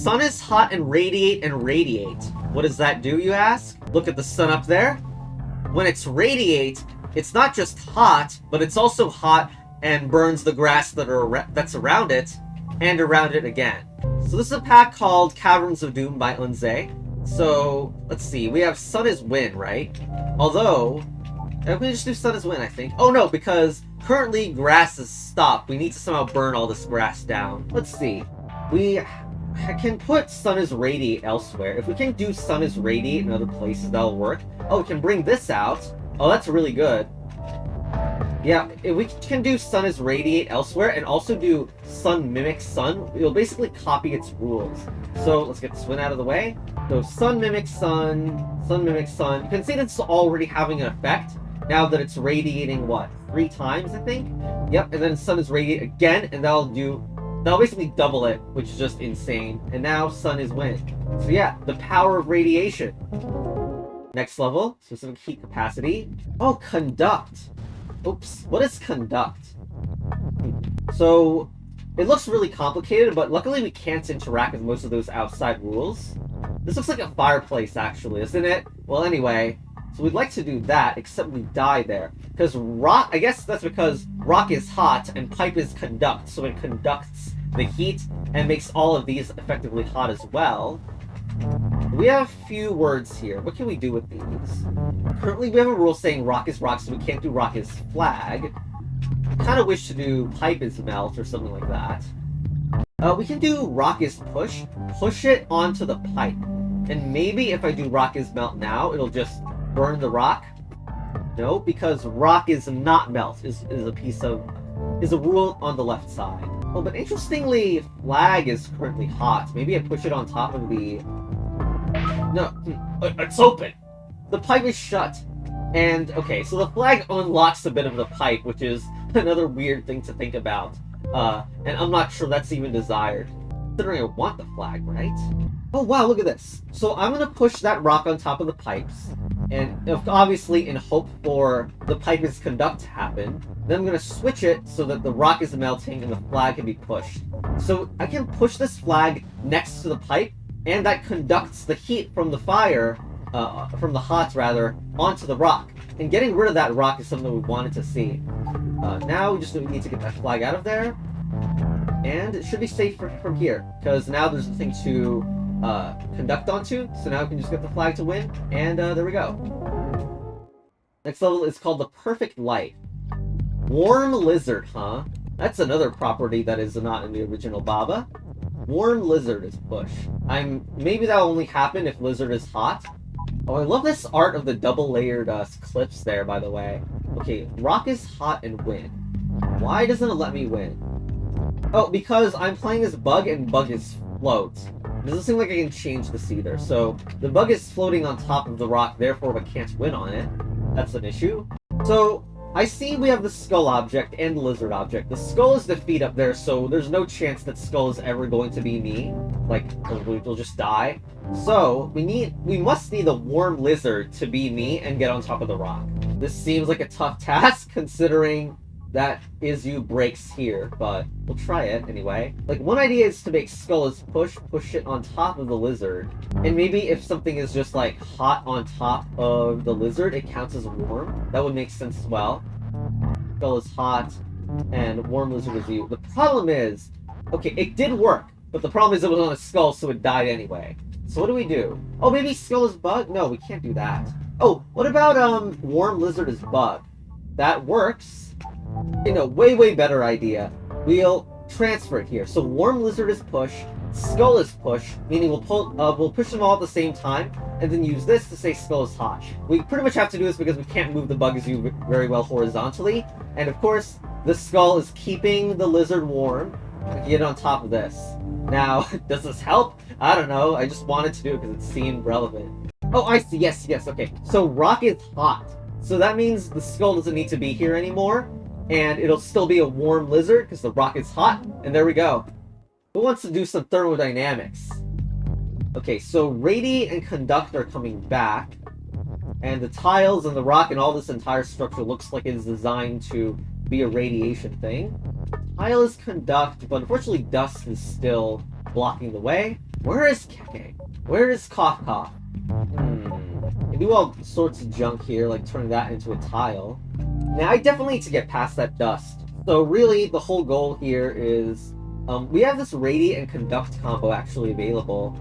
sun is hot and radiate and radiate. What does that do, you ask? Look at the sun up there. When it's radiate, it's not just hot, but it's also hot and burns the grass that's around it, and around it again. So this is a pack called Caverns of Doom by Unze. So, let's see, we have sun is wind, right? Although, we just do sun is wind, I think. Oh no, because currently grass is stopped. We need to somehow burn all this grass down. Let's see. We can put sun is radiate elsewhere. If we can do sun is radiate in other places, that'll work. Oh, we can bring this out. Oh, that's really good. Yeah, if we can do sun is radiate elsewhere and also do sun mimics sun, it'll basically copy its rules. So let's get this one out of the way. So sun mimics sun, sun mimics sun. You can see that's already having an effect now that it's radiating, what, 3 times, I think? Yep, and then sun is radiate again, and that'll basically double it, which is just insane. And now sun is wind. So yeah, the power of radiation. Next level, specific heat capacity. Oh, conduct. Oops, what is conduct? So, it looks really complicated, but luckily we can't interact with most of those outside rules. This looks like a fireplace, actually, isn't it? Well, anyway, so we'd like to do that, except we die there. Because rock, I guess that's because rock is hot and pipe is conduct, so it conducts the heat and makes all of these effectively hot as well. We have a few words here. What can we do with these? Currently, we have a rule saying rock is rock, so we can't do rock is flag. I kind of wish to do pipe is melt or something like that. We can do rock is push. Push it onto the pipe. And maybe if I do rock is melt now, it'll just burn the rock. No, because rock is not melt is a rule on the left side. Oh, but interestingly, flag is currently hot. Maybe I push it on top of the... No, it's open. The pipe is shut. And, okay, so the flag unlocks a bit of the pipe, which is another weird thing to think about. And I'm not sure that's even desired. Considering I want the flag, right? Oh, wow, look at this. So I'm going to push that rock on top of the pipes. And obviously, in hope for the pipe is conduct to happen, then I'm going to switch it so that the rock is melting and the flag can be pushed. So I can push this flag next to the pipe, and that conducts the heat from the fire, from the hots rather, onto the rock. And getting rid of that rock is something we wanted to see. Now we just need to get that flag out of there. And it should be safe from here, because now there's nothing to conduct onto. So now we can just get the flag to win, and there we go. Next level is called the Perfect Light. Warm Lizard, huh? That's another property that is not in the original Baba. Warm Lizard is push. Maybe that'll only happen if Lizard is hot. Oh, I love this art of the double-layered clips there, by the way. Okay, rock is hot and win. Why doesn't it let me win? Oh, because I'm playing as bug and bug is float. It doesn't seem like I can change this either. So, the bug is floating on top of the rock, therefore I can't win on it. That's an issue. So, I see we have the skull object and the lizard object. The skull is the feet up there, so there's no chance that skull is ever going to be me. Like, we'll just die. So, we must need the warm lizard to be me and get on top of the rock. This seems like a tough task, considering that Izu breaks here, but we'll try it anyway. Like, one idea is to make skull is push it on top of the lizard. And maybe if something is just, like, hot on top of the lizard, it counts as warm. That would make sense as well. Skull is hot, and warm lizard is you. The problem is, okay, it did work, but the problem is it was on a skull, so it died anyway. So what do we do? Oh, maybe skull is bug? No, we can't do that. Oh, what about, warm lizard is bug? That works. You know, way better idea. We'll transfer it here. So warm lizard is push, skull is push, meaning we'll push them all at the same time, and then use this to say skull is hot. We pretty much have to do this because we can't move the bug as you very well horizontally, and of course, the skull is keeping the lizard warm. We can get on top of this. Now, does this help? I don't know. I just wanted to do it because it seemed relevant. Oh, I see. Yes, okay. So rock is hot. So that means the skull doesn't need to be here anymore, and it'll still be a warm lizard because the rock is hot, and there we go. Who wants to do some thermodynamics? Okay, so radiate and conduct are coming back, and the tiles and the rock and all this entire structure looks like it is designed to be a radiation thing. Tile is conduct, but unfortunately dust is still blocking the way. Where is Keke? Where is Cough Cough? I do all sorts of junk here, like turning that into a tile. Now, I definitely need to get past that dust. So really, the whole goal here is... we have this Radiate and Conduct combo actually available.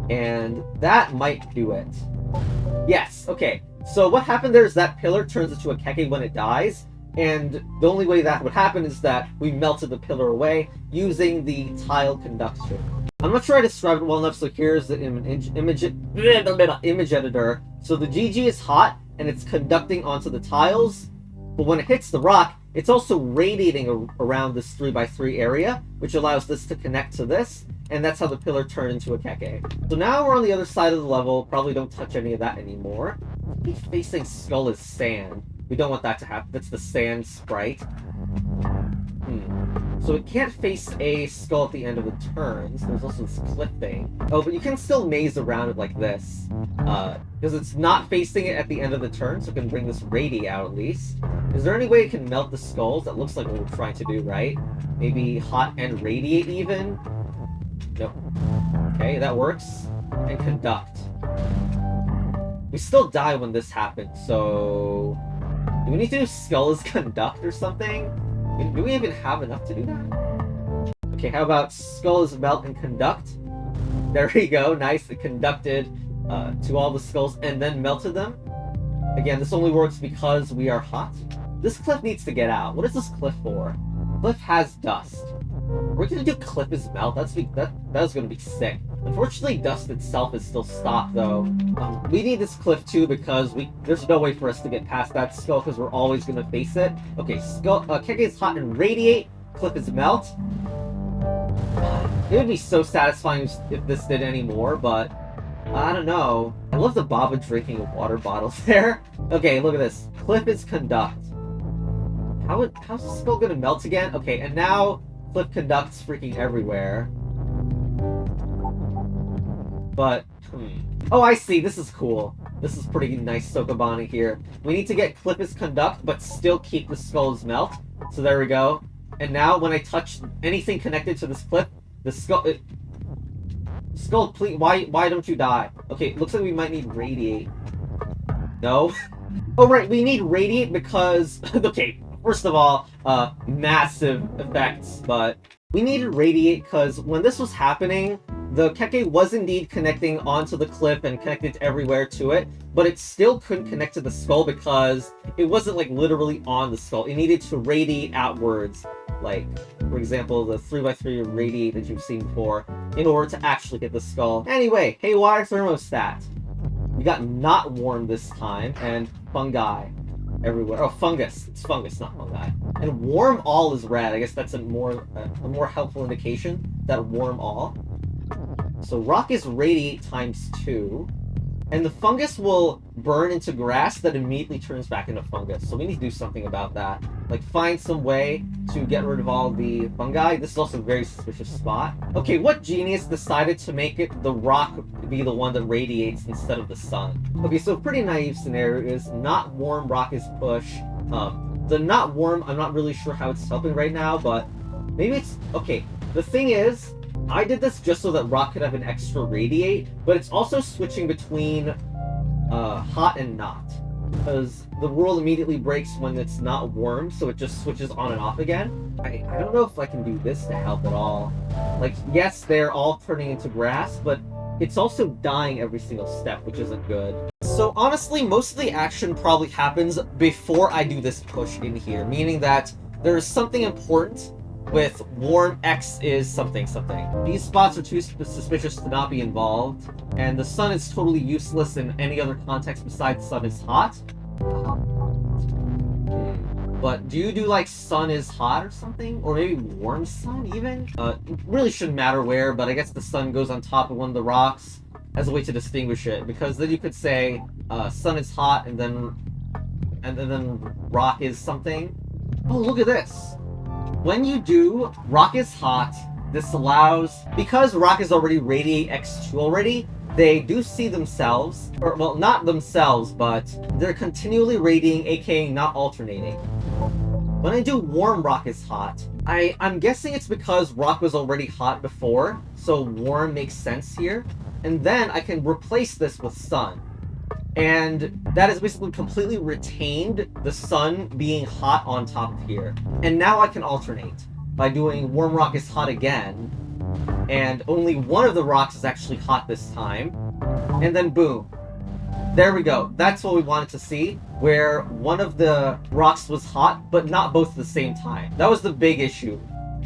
And that might do it. Yes, okay. So what happened there is that pillar turns into a Keke when it dies. And the only way that would happen is that we melted the pillar away using the tile conduction. I'm not sure I described it well enough, so here's the image editor. So the GG is hot, and it's conducting onto the tiles, but when it hits the rock, it's also radiating around this 3x3 area, which allows this to connect to this, and that's how the pillar turned into a Keke. So now we're on the other side of the level, probably don't touch any of that anymore. Facing Skull is sand. We don't want that to happen. That's the sand sprite. So it can't face a skull at the end of the turns. There's also this cliff thing. Oh, but you can still maze around it like this. Because it's not facing it at the end of the turn, so it can bring this Radiate out at least. Is there any way it can melt the skulls? That looks like what we're trying to do, right? Maybe Hot and Radiate even? Nope. Okay, that works. And Conduct. We still die when this happens, so... do we need to do Skull as Conduct or something? Do we even have enough to do that? Okay, how about Skull as Melt and Conduct? There we go, nice. It conducted to all the skulls and then melted them. Again, this only works because we are hot. This cliff needs to get out. What is this cliff for? Cliff has dust. We're gonna do Cliff as Melt. That was gonna be sick. Unfortunately, dust itself is still stopped, though. We need this cliff, too, because there's no way for us to get past that skull, because we're always going to face it. Okay, Keke is hot and Radiate. Cliff is Melt. It would be so satisfying if this did any more, but... I don't know. I love the Baba drinking water bottles there. Okay, look at this. Cliff is Conduct. How's the skull going to melt again? Okay, and now Cliff conducts freaking everywhere. But, oh, I see. This is cool. This is pretty nice Sokobani here. We need to get Cliff as Conduct, but still keep the skull as Melt. So there we go. And now, when I touch anything connected to this cliff, the skull... Skull, please, why don't you die? Okay, looks like we might need Radiate. No? Oh, right, we need Radiate because... okay, first of all, massive effects, but... we needed Radiate because when this was happening... the Keke was indeed connecting onto the cliff and connected everywhere to it, but it still couldn't connect to the skull because it wasn't, like, literally on the skull. It needed to radiate outwards, like, for example, the 3x3 Radiate that you've seen before, in order to actually hit the skull. Anyway, Haywire Thermostat. We got not warm this time, and fungi everywhere. Oh, fungus. It's fungus, not fungi. And warm all is red. I guess that's a more helpful indication that warm all. So rock is Radiate times 2, and the fungus will burn into grass that immediately turns back into fungus. So we need to do something about that. Like, find some way to get rid of all the fungi. This is also a very suspicious spot. Okay, what genius decided to make it the rock be the one that radiates instead of the sun? Okay, so a pretty naive scenario is not warm, rock is push. The not warm, I'm not really sure how it's helping right now, but maybe it's... okay, the thing is, I did this just so that rock could have an extra Radiate, but it's also switching between hot and not. Because the rule immediately breaks when it's not warm, so it just switches on and off again. I don't know if I can do this to help at all. Like, yes, they're all turning into grass, but it's also dying every single step, which isn't good. So honestly, most of the action probably happens before I do this push in here, meaning that there's something important with warm X is something something. These spots are too suspicious to not be involved, and the sun is totally useless in any other context besides sun is hot. But do you do like sun is hot or something? Or maybe warm sun even? It really shouldn't matter where, but I guess the sun goes on top of one of the rocks as a way to distinguish it, because then you could say sun is hot and then rock is something. Oh, look at this. When you do rock is hot, this allows, because rock is already Radiate X2 already, they do see themselves, or well, not themselves, but they're continually radiating, aka not alternating. When I do warm rock is hot, I'm guessing it's because rock was already hot before, so warm makes sense here. And then I can replace this with sun. And that has basically completely retained the sun being hot on top of here. And now I can alternate by doing warm rock is hot again. And only one of the rocks is actually hot this time. And then boom. There we go. That's what we wanted to see, where one of the rocks was hot, but not both at the same time. That was the big issue.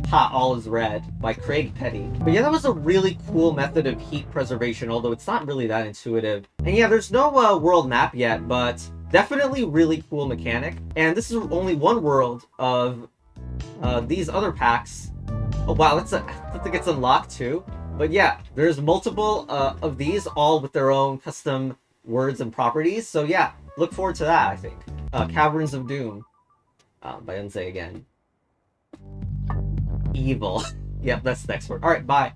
Hot All is Red by Craig Petty. But yeah, that was a really cool method of heat preservation, although it's not really that intuitive. And yeah, there's no world map yet, but definitely really cool mechanic. And this is only one world of these other packs. Oh wow, I think it's unlocked too. But yeah, there's multiple of these, all with their own custom words and properties. So yeah, look forward to that, I think. Caverns of Doom by Unze again. Evil. Yep, that's the next word. Alright, bye.